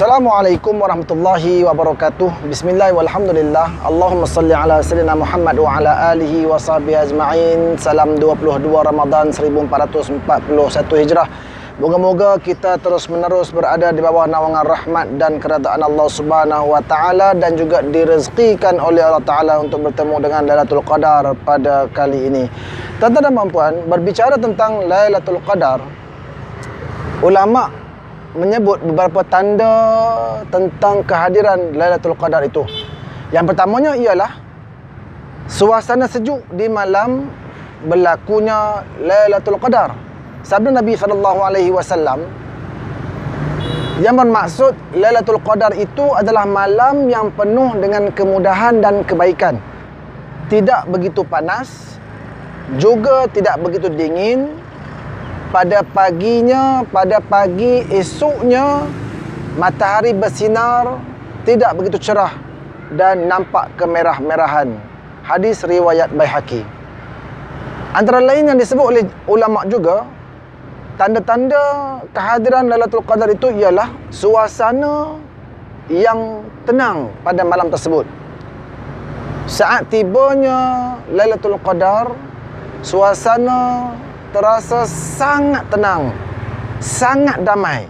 Assalamualaikum warahmatullahi wabarakatuh. Bismillah walhamdulillah. Allahumma salli ala sayyidina Muhammad wa ala alihi wa sahbihi ajma'in. Salam 22 Ramadan 1441 Hijrah. Moga-moga kita terus-menerus berada di bawah naungan rahmat dan keredaan Allah Subhanahu wa taala, dan juga direzekikan oleh Allah taala untuk bertemu dengan Lailatul Qadar pada kali ini. Tuan-tuan dan puan, berbicara tentang Lailatul Qadar, ulama menyebut beberapa tanda tentang kehadiran Lailatul Qadar itu. Yang pertamanya ialah suasana sejuk di malam berlakunya Lailatul Qadar. Sabda Nabi SAW, yang bermaksud Lailatul Qadar itu adalah malam yang penuh dengan kemudahan dan kebaikan. Tidak begitu panas, juga tidak begitu dingin. Pada paginya, pada pagi esoknya, matahari bersinar, tidak begitu cerah dan nampak kemerah-merahan. Hadis riwayat Baihaqi. Antara lain yang disebut oleh ulama juga, tanda-tanda kehadiran Lailatul Qadar itu ialah suasana yang tenang pada malam tersebut. Saat tibanya Lailatul Qadar, suasana terasa sangat tenang, sangat damai.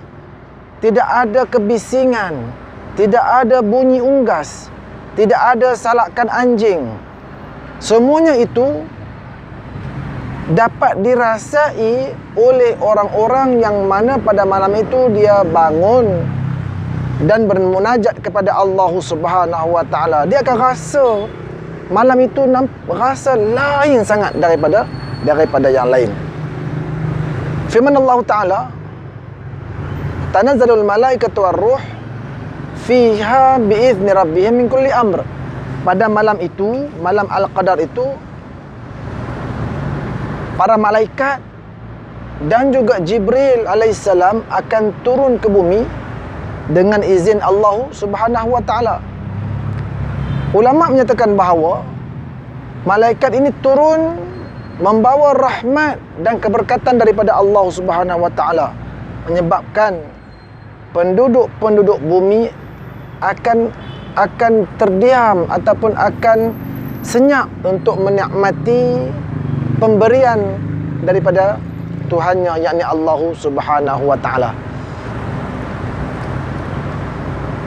Tidak ada kebisingan, tidak ada bunyi unggas, tidak ada salakan anjing. Semuanya itu dapat dirasai oleh orang-orang yang mana pada malam itu dia bangun dan bermunajat kepada Allah Subhanahu wa taala. Dia akan rasa malam itu rasa lain sangat daripada yang lain. Firman Allah Ta'ala, tanazzalul malaikatu war-ruh fiha bi'izni rabbihim min kulli amr. Pada malam itu, malam Al-Qadar itu, para malaikat dan juga Jibril alaihissalam akan turun ke bumi dengan izin Allah Subhanahu wa taala. Ulama menyatakan bahawa malaikat ini turun membawa rahmat dan keberkatan daripada Allah Subhanahu wa taala, menyebabkan penduduk-penduduk bumi akan terdiam ataupun akan senyap untuk menikmati pemberian daripada Tuhannya, yakni Allah Subhanahu wa taala.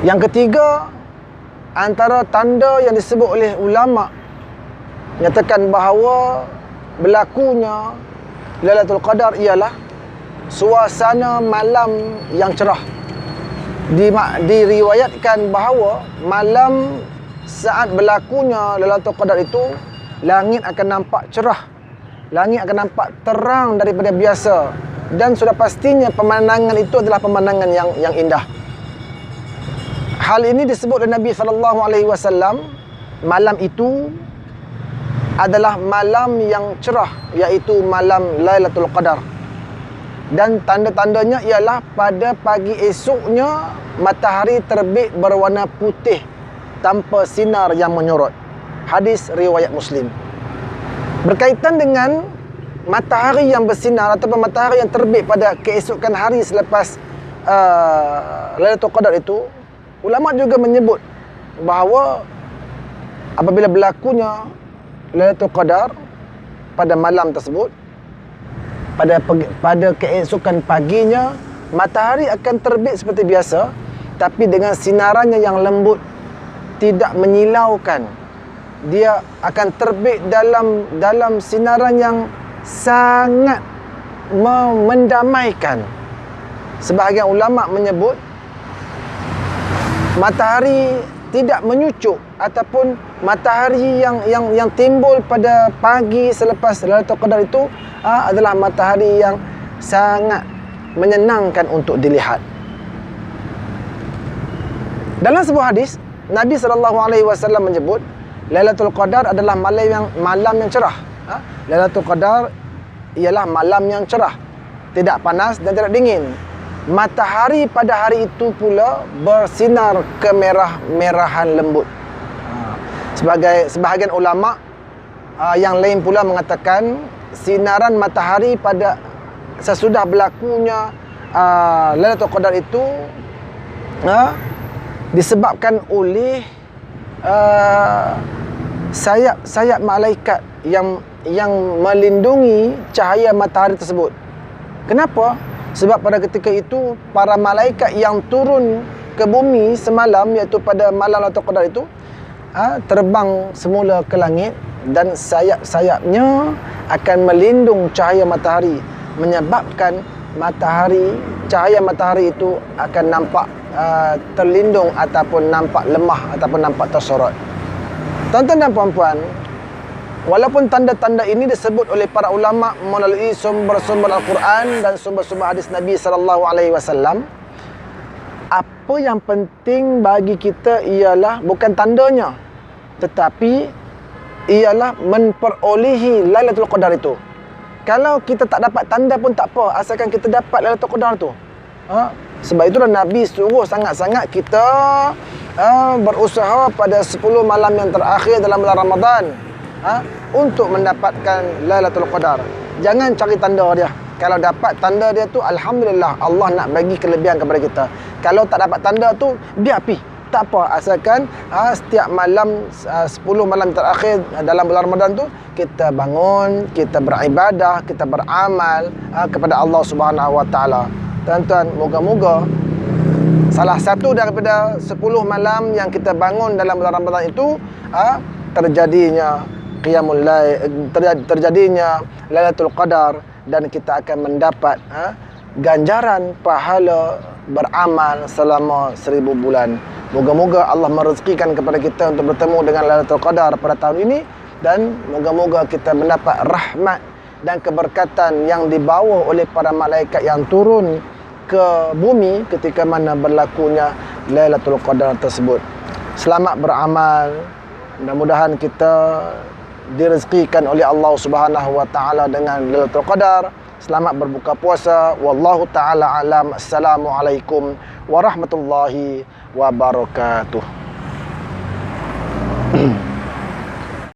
Yang ketiga, antara tanda yang disebut oleh ulama nyatakan bahawa berlakunya Lailatul Qadar ialah suasana malam yang cerah. Diriwayatkan bahawa malam saat berlakunya Lailatul Qadar itu, langit akan nampak cerah, langit akan nampak terang daripada biasa, dan sudah pastinya pemandangan itu adalah pemandangan yang indah. Hal ini disebut oleh Nabi SAW, malam itu adalah malam yang cerah, iaitu malam Lailatul Qadar. Dan tanda-tandanya ialah pada pagi esoknya matahari terbit berwarna putih tanpa sinar yang menyorot. Hadis riwayat Muslim. Berkaitan dengan matahari yang bersinar ataupun matahari yang terbit pada keesokan hari selepas Lailatul Qadar itu, ulama juga menyebut bahawa apabila berlakunya Lailatul Qadar pada malam tersebut, pada keesokan paginya matahari akan terbit seperti biasa, tapi dengan sinarannya yang lembut, tidak menyilaukan. Dia akan terbit dalam sinaran yang sangat mendamaikan. Sebahagian ulama menyebut matahari tidak menyucuk ataupun matahari yang timbul pada pagi selepas Lailatul Qadar itu adalah matahari yang sangat menyenangkan untuk dilihat. Dalam sebuah hadis, Nabi SAW menyebut Lailatul Qadar adalah malam yang cerah. Lailatul Qadar ialah malam yang cerah, tidak panas dan tidak dingin. Matahari pada hari itu pula bersinar kemerah-merahan lembut. Sebahagian ulama yang lain pula mengatakan sinaran matahari pada sesudah berlakunya Lailatul Qadar itu disebabkan oleh sayap-sayap malaikat yang melindungi cahaya matahari tersebut. Kenapa? Sebab pada ketika itu para malaikat yang turun ke bumi semalam, iaitu pada malam Lailatul Qadar itu, terbang semula ke langit dan sayap-sayapnya akan melindung cahaya matahari, menyebabkan cahaya matahari itu akan nampak terlindung ataupun nampak lemah ataupun nampak tersorot. Tuan-tuan dan puan-puan, walaupun tanda-tanda ini disebut oleh para ulama melalui sumber-sumber Al-Quran dan sumber-sumber hadis Nabi SAW, apa yang penting bagi kita ialah bukan tandanya, tetapi ialah memperolehi Lailatul Qadar itu. Kalau kita tak dapat tanda pun tak apa, asalkan kita dapat Lailatul Qadar tu. Sebab itulah Nabi suruh sangat-sangat kita berusaha pada 10 malam yang terakhir dalam bulan Ramadan untuk mendapatkan Lailatul Qadar. Jangan cari tanda dia. Kalau dapat tanda dia tu, alhamdulillah, Allah nak bagi kelebihan kepada kita. Kalau tak dapat tanda tu, biar pi. Tak apa, asalkan setiap malam 10 malam terakhir dalam bulan Ramadan tu kita bangun, kita beribadah, kita beramal kepada Allah Subhanahu Wa Taala. Tuan-tuan, moga-moga salah satu daripada 10 malam yang kita bangun dalam bulan Ramadan itu terjadinya qiyamul lail, terjadinya Lailatul Qadar, dan kita akan mendapat ganjaran pahala beramal selama 1000 bulan. Moga-moga Allah merezekikan kepada kita untuk bertemu dengan Lailatul Qadar pada tahun ini, dan moga-moga kita mendapat rahmat dan keberkatan yang dibawa oleh para malaikat yang turun ke bumi ketika mana berlakunya Lailatul Qadar tersebut. Selamat beramal. Mudah-mudahan kita direzekikan oleh Allah Subhanahu Wa Taala dengan Lailatul Qadar. Selamat berbuka puasa. Wallahu taala alam. Assalamualaikum warahmatullahi wabarakatuh.